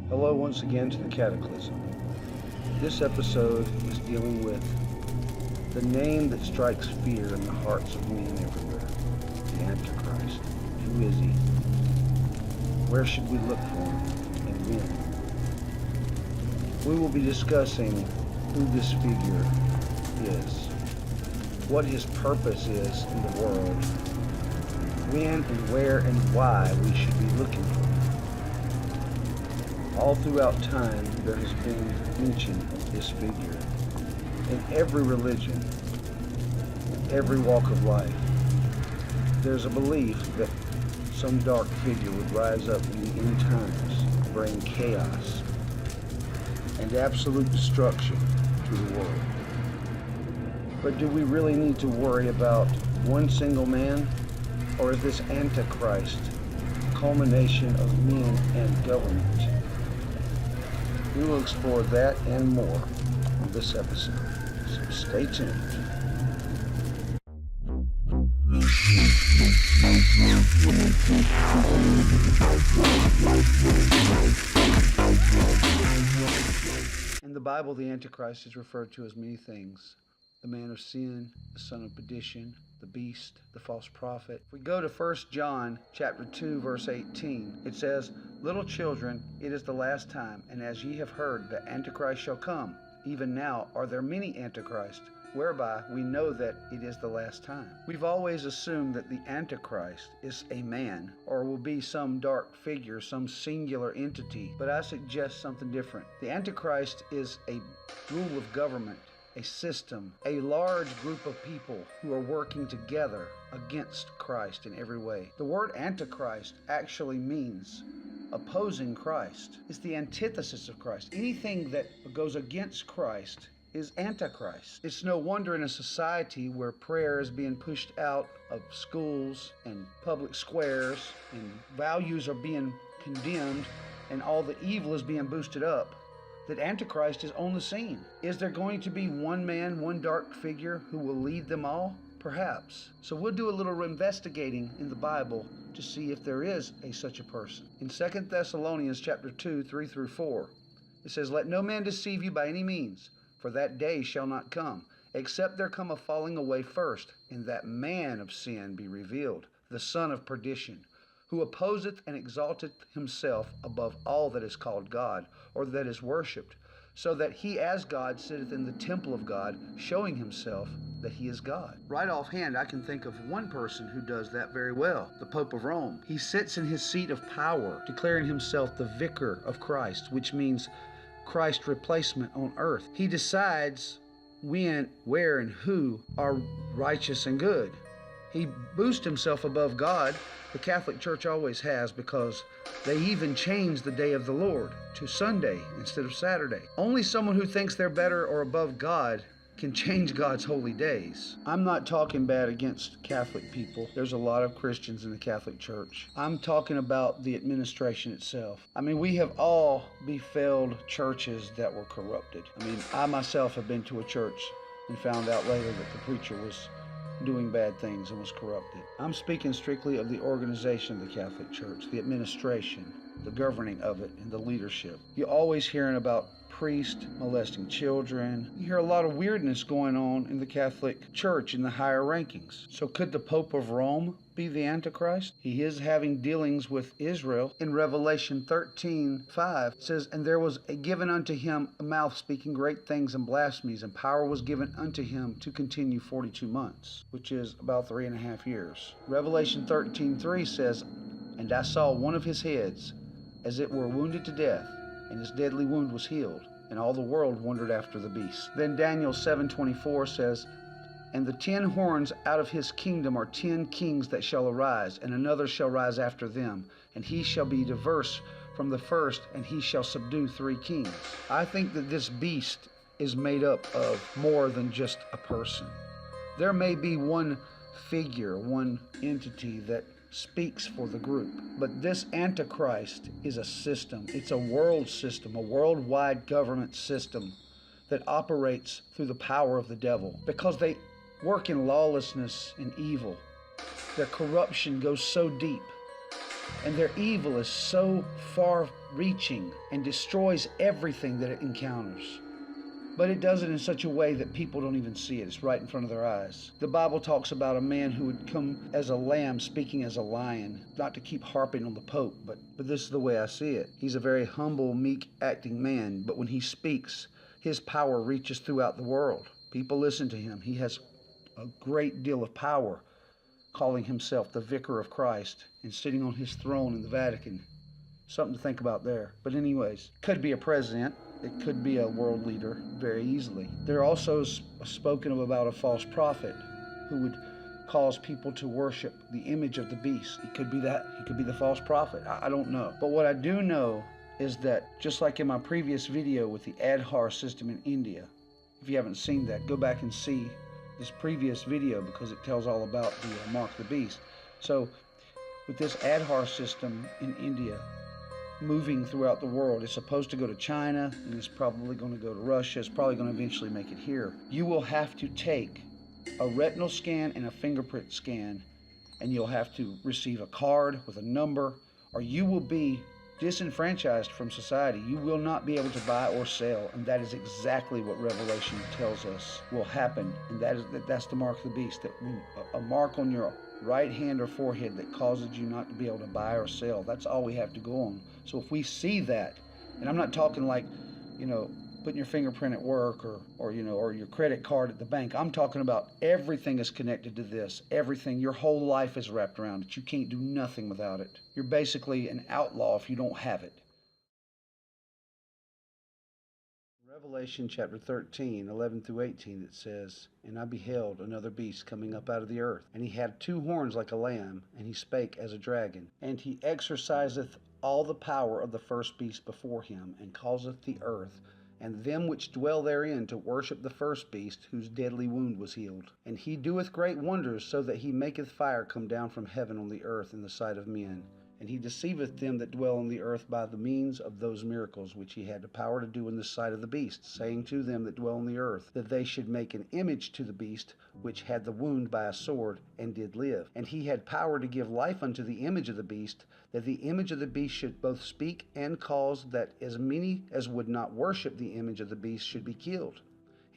Hello once again to the Cataclysm. This episode is dealing with the name that strikes fear in the hearts of men everywhere, the Antichrist. Who is he? Where should we look for him and when? We will be discussing who this figure is, what his purpose is in the world, when and where and why we should be looking for him. All throughout time, there has been mention of this figure. In every religion, in every walk of life, there's a belief that some dark figure would rise up in the end times, bring chaos and absolute destruction to the world. But do we really need to worry about one single man, or is this Antichrist a culmination of men and government? We will explore that and more in this episode, so stay tuned. In the Bible, the Antichrist is referred to as many things: the man of sin, the son of perdition, the beast, the false prophet. If we go to 1 John chapter 2, verse 18, it says, "Little children, it is the last time, and as ye have heard, the Antichrist shall come. Even now are there many Antichrists, whereby we know that it is the last time." We've always assumed that the Antichrist is a man, or will be some dark figure, some singular entity, but I suggest something different. The Antichrist is a rule of government, a system, a large group of people who are working together against Christ in every way. The word Antichrist actually means opposing Christ. It's the antithesis of Christ. Anything that goes against Christ is Antichrist. It's no wonder in a society where prayer is being pushed out of schools and public squares and values are being condemned and all the evil is being boosted up, that Antichrist is on the scene. Is there going to be one man, one dark figure who will lead them all? Perhaps. So we'll do a little investigating in the Bible to see if there is such a person. In 2 Thessalonians chapter 2, 3 through 4, it says, "Let no man deceive you by any means, for that day shall not come, except there come a falling away first, and that man of sin be revealed, the son of perdition, who opposeth and exalteth himself above all that is called God, or that is worshipped, so that he as God sitteth in the temple of God, showing himself that he is God." Right offhand, I can think of one person who does that very well, the Pope of Rome. He sits in his seat of power, declaring himself the vicar of Christ, which means Christ's replacement on earth. He decides when, where, and who are righteous and good. He boosts himself above God. The Catholic Church always has, because they even changed the day of the Lord to Sunday instead of Saturday. Only someone who thinks they're better or above God can change God's holy days. I'm not talking bad against Catholic people. There's a lot of Christians in the Catholic Church. I'm talking about the administration itself. I mean, we have all befouled churches that were corrupted. I mean, I myself have been to a church and found out later that the preacher was doing bad things and was corrupted. I'm speaking strictly of the organization of the Catholic Church, the administration, the governing of it, and the leadership. You're always hearing about priests molesting children. You hear a lot of weirdness going on in the Catholic Church in the higher rankings. So could the Pope of Rome be the Antichrist? He is having dealings with Israel. In Revelation 13:5 it says, "And there was given unto him a mouth speaking great things and blasphemies, and power was given unto him to continue 42 months, which is about 3.5 years. Revelation 13:3 says, "And I saw one of his heads, as it were wounded to death, and his deadly wound was healed, and all the world wondered after the beast." Then Daniel 7:24 says, "And the 10 horns out of his kingdom are 10 kings that shall arise, and another shall rise after them, and he shall be diverse from the first, and he shall subdue 3 kings." I think that this beast is made up of more than just a person. There may be one figure, one entity that speaks for the group. But this Antichrist is a system. It's a world system, a worldwide government system that operates through the power of the devil, because they work in lawlessness and evil. Their corruption goes so deep And their evil is so far-reaching and destroys everything that it encounters. But it does it in such a way that people don't even see it. It's right in front of their eyes. The Bible talks about a man who would come as a lamb, speaking as a lion. Not to keep harping on the Pope, but this is the way I see it. He's a very humble, meek acting man, but when he speaks, his power reaches throughout the world. People listen to him. He has a great deal of power, calling himself the Vicar of Christ and sitting on his throne in the Vatican. Something to think about there. But anyways, could be a president. It could be a world leader very easily. There also is spoken of about a false prophet who would cause people to worship the image of the beast. He could be that. He could be the false prophet. I don't know. But what I do know is that, just like in my previous video with the Adhar system in India, if you haven't seen that, go back and see this previous video because it tells all about the mark of the beast. So with this Adhar system in India, moving throughout the world. It's supposed to go to China, and it's probably going to go to Russia. It's probably going to eventually make it here. You will have to take a retinal scan and a fingerprint scan, and you'll have to receive a card with a number, or you will be disenfranchised from society. You will not be able to buy or sell, and that is exactly what Revelation tells us will happen. And that's the mark of the beast, that a mark on your right hand or forehead that causes you not to be able to buy or sell. That's all we have to go on. So if we see that, and I'm not talking like, putting your fingerprint at work or your credit card at the bank. I'm talking about everything is connected to this. Everything, your whole life is wrapped around it. You can't do nothing without it. You're basically an outlaw if you don't have it. Revelation chapter 13, 11 through 18, it says, "And I beheld another beast coming up out of the earth, and he had 2 horns like a lamb, and he spake as a dragon. And he exerciseth all the power of the first beast before him, and causeth the earth and them which dwell therein to worship the first beast, whose deadly wound was healed. And he doeth great wonders, so that he maketh fire come down from heaven on the earth in the sight of men. And he deceiveth them that dwell on the earth by the means of those miracles which he had the power to do in the sight of the beast, saying to them that dwell on the earth, that they should make an image to the beast, which had the wound by a sword, and did live. And he had power to give life unto the image of the beast, that the image of the beast should both speak, and cause that as many as would not worship the image of the beast should be killed.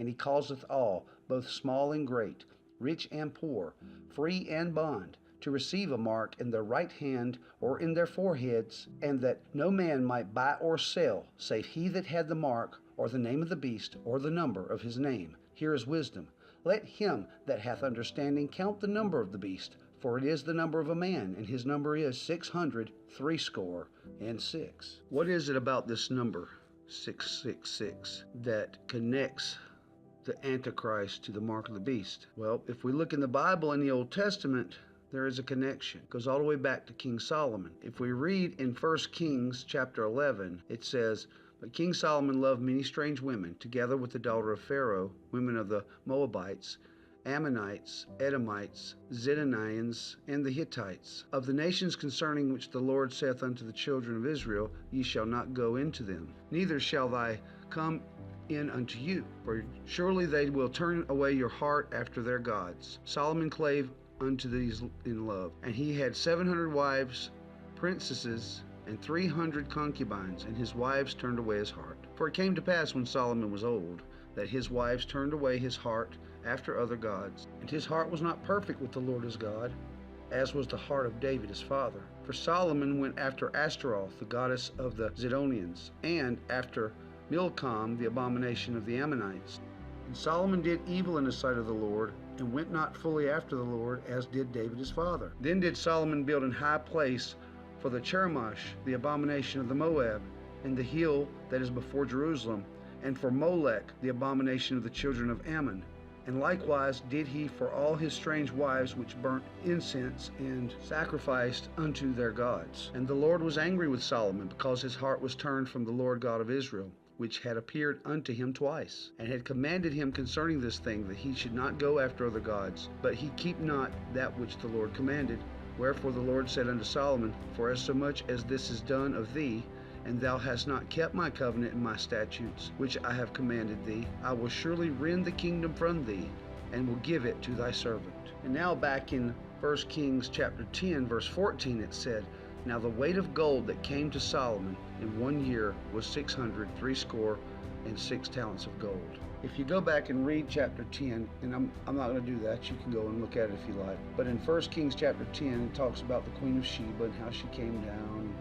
And he causeth all, both small and great, rich and poor, free and bond, to receive a mark in their right hand or in their foreheads, and that no man might buy or sell, save he that had the mark, or the name of the beast, or the number of his name. Here is wisdom. Let him that hath understanding count the number of the beast, for it is the number of a man, and his number is 666. What is it about this number, 666, that connects the Antichrist to the mark of the beast? Well, if we look in the Bible in the Old Testament, there is a connection. It goes all the way back to King Solomon. If we read in 1 Kings chapter 11, it says, "But King Solomon loved many strange women, together with the daughter of Pharaoh, women of the Moabites, Ammonites, Edomites, Zidonians, and the Hittites. Of the nations concerning which the Lord saith unto the children of Israel, Ye shall not go into them, neither shall thy come in unto you, for surely they will turn away your heart after their gods." Solomon clave unto these in love, and he had 700 wives, princesses, and 300 concubines, and his wives turned away his heart. For it came to pass when Solomon was old, that his wives turned away his heart after other gods, and his heart was not perfect with the Lord his God, as was the heart of David his father. For Solomon went after Ashtaroth, the goddess of the Zidonians, and after Milcom, the abomination of the Ammonites. And Solomon did evil in the sight of the Lord, and went not fully after the Lord, as did David his father. Then did Solomon build an high place for the Cheremosh, the abomination of the Moab, in the hill that is before Jerusalem, and for Molech, the abomination of the children of Ammon. And likewise did he for all his strange wives which burnt incense and sacrificed unto their gods. And the Lord was angry with Solomon, because his heart was turned from the Lord God of Israel, which had appeared unto him twice, and had commanded him concerning this thing, that he should not go after other gods, but he keep not that which the Lord commanded. Wherefore the Lord said unto Solomon, For as so much as this is done of thee, and thou hast not kept my covenant and my statutes, which I have commanded thee, I will surely rend the kingdom from thee, and will give it to thy servant. And now back in 1 Kings chapter 10, verse 14, it said, Now the weight of gold that came to Solomon in 1 year was 666 talents of gold. If you go back and read chapter 10, and I'm not going to do that, you can go and look at it if you like. But in 1 Kings chapter 10, it talks about the Queen of Sheba and how she came down.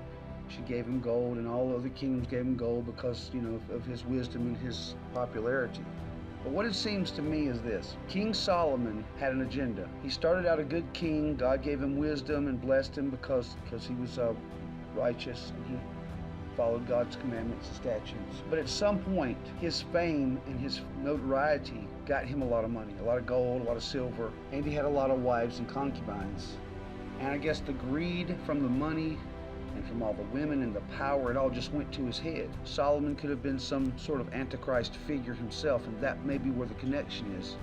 She gave him gold, and all other kingdoms gave him gold because, of his wisdom and his popularity. But what it seems to me is this. King Solomon had an agenda. He started out a good king. God gave him wisdom and blessed him because he was righteous, and he followed God's commandments and statutes. But at some point, his fame and his notoriety got him a lot of money, a lot of gold, a lot of silver, and he had a lot of wives and concubines. And I guess the greed from the money and from all the women and the power, it all just went to his head. Solomon could have been some sort of Antichrist figure himself, and that may be where the connection is.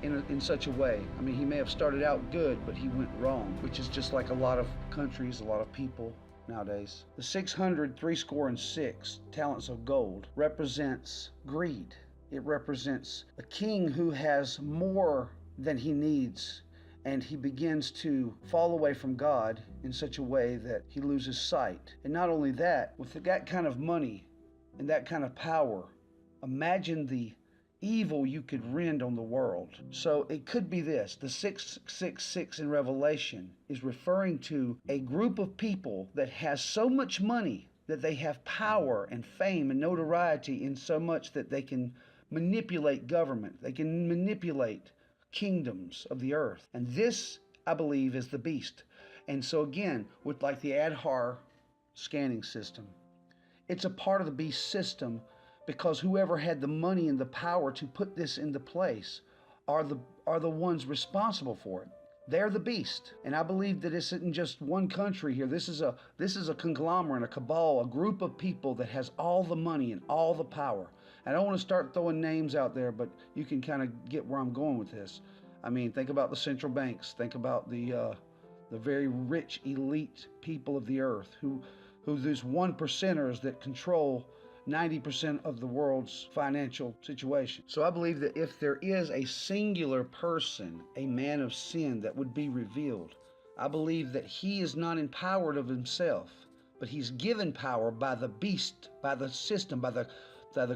In such a way. I mean, he may have started out good, but he went wrong, which is just like a lot of countries, a lot of people nowadays. The 666 talents of gold represents greed. It represents a king who has more than he needs, and he begins to fall away from God in such a way that he loses sight. And not only that, with that kind of money and that kind of power, imagine the evil you could rend on the world. So it could be this. The 666 in Revelation is referring to a group of people that has so much money that they have power and fame and notoriety in so much that they can manipulate government. They can manipulate kingdoms of the earth. And this, I believe, is the beast. And so again, with like the Adhar scanning system, it's a part of the beast system, because whoever had the money and the power to put this into place are the ones responsible for it. They're the beast. And I believe that this isn't just one country here. This is a conglomerate, a cabal, a group of people that has all the money and all the power. I don't want to start throwing names out there, but you can kind of get where I'm going with this. I mean, think about the central banks. Think about the very rich elite people of the earth who these 1%ers that control 90% of the world's financial situation. So I believe that if there is a singular person, a man of sin that would be revealed, I believe that he is not empowered of himself, but he's given power by the beast, by the system, by the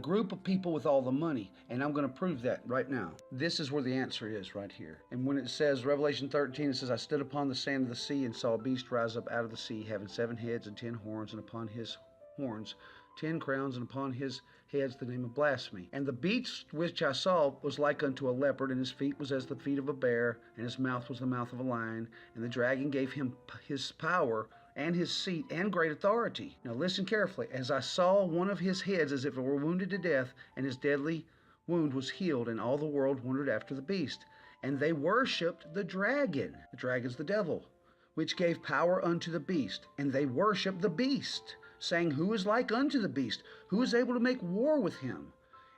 group of people with all the money. And I'm going to prove that right now. This is where the answer is right here. And when it says, Revelation 13, it says, I stood upon the sand of the sea and saw a beast rise up out of the sea, having 7 heads and 10 horns, and upon his horns 10 crowns, and upon his heads the name of blasphemy. And the beast which I saw was like unto a leopard, and his feet was as the feet of a bear, and his mouth was the mouth of a lion. And the dragon gave him his power and his seat and great authority. Now listen carefully. As I saw one of his heads as if it were wounded to death, and his deadly wound was healed, and all the world wondered after the beast. And they worshipped the dragon. The dragon's the devil, which gave power unto the beast. And they worshipped the beast, saying, Who is like unto the beast? Who is able to make war with him?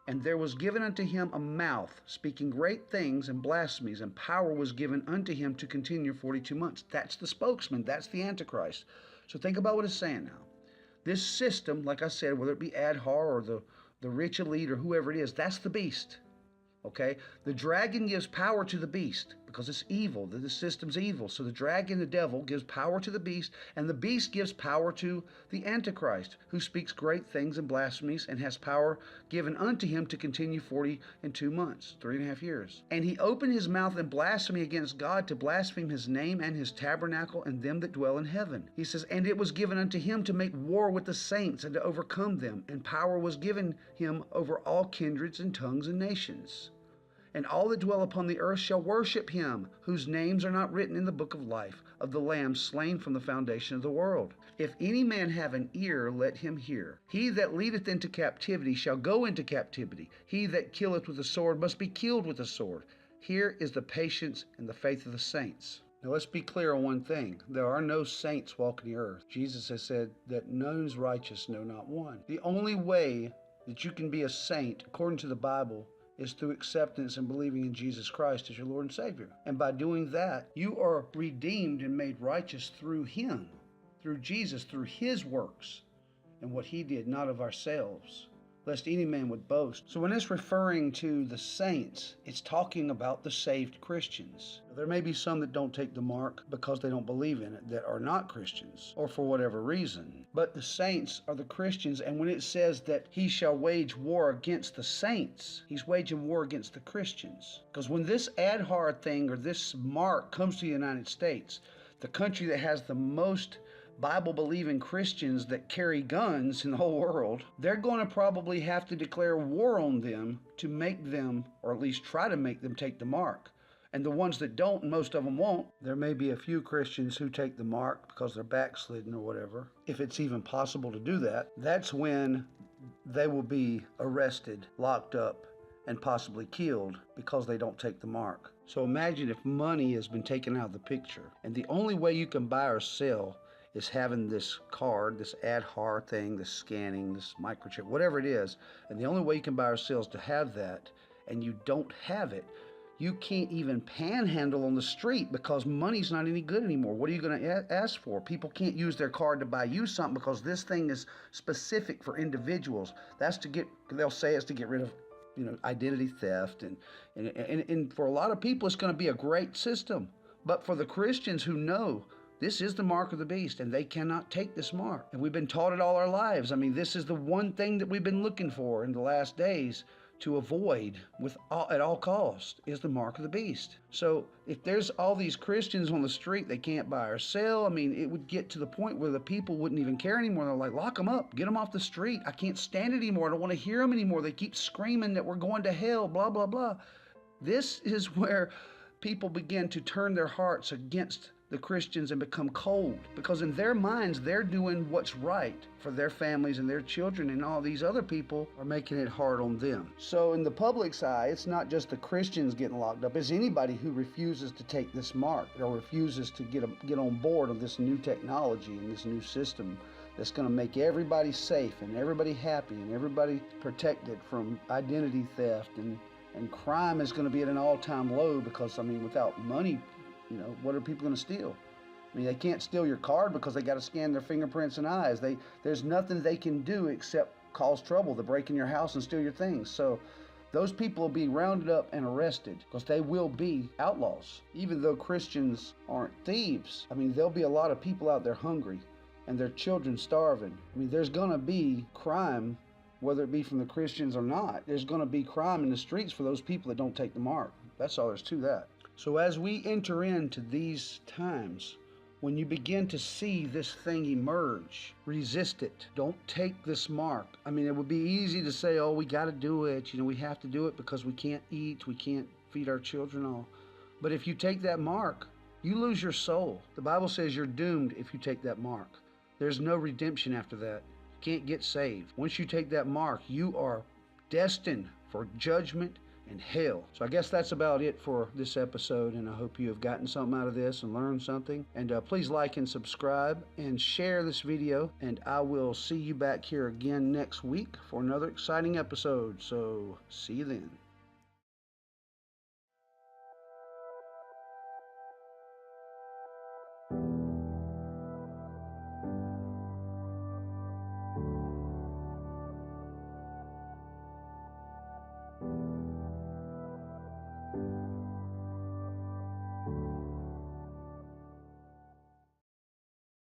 And there was given unto him a mouth, speaking great things and blasphemies, and power was given unto him to continue 42 months. That's the spokesman. That's the Antichrist. So think about what it's saying now. This system, like I said, whether it be Adhar or the rich elite or whoever it is, that's the beast. Okay? The dragon gives power to the beast because it's evil. The system's evil. So the dragon, the devil, gives power to the beast, and the beast gives power to the Antichrist, who speaks great things and blasphemies, and has power given unto him to continue 42 months, 3.5 years. And he opened his mouth in blasphemy against God, to blaspheme his name and his tabernacle and them that dwell in heaven. He says, And it was given unto him to make war with the saints and to overcome them, and power was given him over all kindreds and tongues and nations. And all that dwell upon the earth shall worship him, whose names are not written in the book of life of the Lamb slain from the foundation of the world. If any man have an ear, let him hear. He that leadeth into captivity shall go into captivity. He that killeth with the sword must be killed with the sword. Here is the patience and the faith of the saints. Now let's be clear on one thing. There are no saints walking the earth. Jesus has said that none is righteous, no, not one. The only way that you can be a saint, according to the Bible, is through acceptance and believing in Jesus Christ as your Lord and Savior. And by doing that, you are redeemed and made righteous through Him, through Jesus, through His works and what He did, not of ourselves. lest any man would boast. So when it's referring to the saints, it's talking about the saved Christians. There may be some that don't take the mark because they don't believe in it, that are not Christians, or for whatever reason. But the saints are the Christians, and when it says that he shall wage war against the saints, he's waging war against the Christians. Because when this Adhar thing or this mark comes to the United States, the country that has the most Bible-believing Christians that carry guns in the whole world, they're going to probably have to declare war on them to make them, or at least try to make them, take the mark. And the ones that don't, and most of them won't, there may be a few Christians who take the mark because they're backslidden or whatever. If it's even possible to do that, that's when they will be arrested, locked up, and possibly killed because they don't take the mark. So imagine if money has been taken out of the picture, and the only way you can buy or sell is having this card, this Adhar thing, this scanning, this microchip, whatever it is, and the only way you can buy or sell is to have that, and you don't have it, you can't even panhandle on the street because money's not any good anymore. What are you going to ask for? People can't use their card to buy you something because this thing is specific for individuals. That's to get, they'll say it's to get rid of, identity theft, and for a lot of people it's going to be a great system. But for the Christians who know this is the mark of the beast, and they cannot take this mark. And we've been taught it all our lives. I mean, this is the one thing that we've been looking for in the last days to avoid at all costs, is the mark of the beast. So if there's all these Christians on the street, they can't buy or sell, I mean, it would get to the point where the people wouldn't even care anymore. They're like, lock them up, get them off the street. I can't stand it anymore. I don't want to hear them anymore. They keep screaming that we're going to hell, blah, blah, blah. This is where people begin to turn their hearts against the Christians and become cold, because in their minds they're doing what's right for their families and their children, and all these other people are making it hard on them. So in the public's eye, it's not just the Christians getting locked up, it's anybody who refuses to take this mark or refuses to get on board of this new technology and this new system that's going to make everybody safe and everybody happy and everybody protected from identity theft, and crime is going to be at an all-time low, because I mean, without money, what are people going to steal? I mean, they can't steal your card because they got to scan their fingerprints and eyes. There's nothing they can do except cause trouble, to break in your house and steal your things. So those people will be rounded up and arrested because they will be outlaws. Even though Christians aren't thieves, I mean, there'll be a lot of people out there hungry and their children starving. I mean, there's going to be crime, whether it be from the Christians or not. There's going to be crime in the streets for those people that don't take the mark. That's all there's to that. So as we enter into these times, when you begin to see this thing emerge, resist it. Don't take this mark. I mean, it would be easy to say, oh, we got to do it. We have to do it because we can't eat, we can't feed our children all. But if you take that mark, you lose your soul. The Bible says you're doomed if you take that mark. There's no redemption after that. You can't get saved. Once you take that mark, you are destined for judgment and hell. So I guess that's about it for this episode, and I hope you have gotten something out of this and learned something. And please like and subscribe and share this video, and I will see you back here again next week for another exciting episode. So see you then.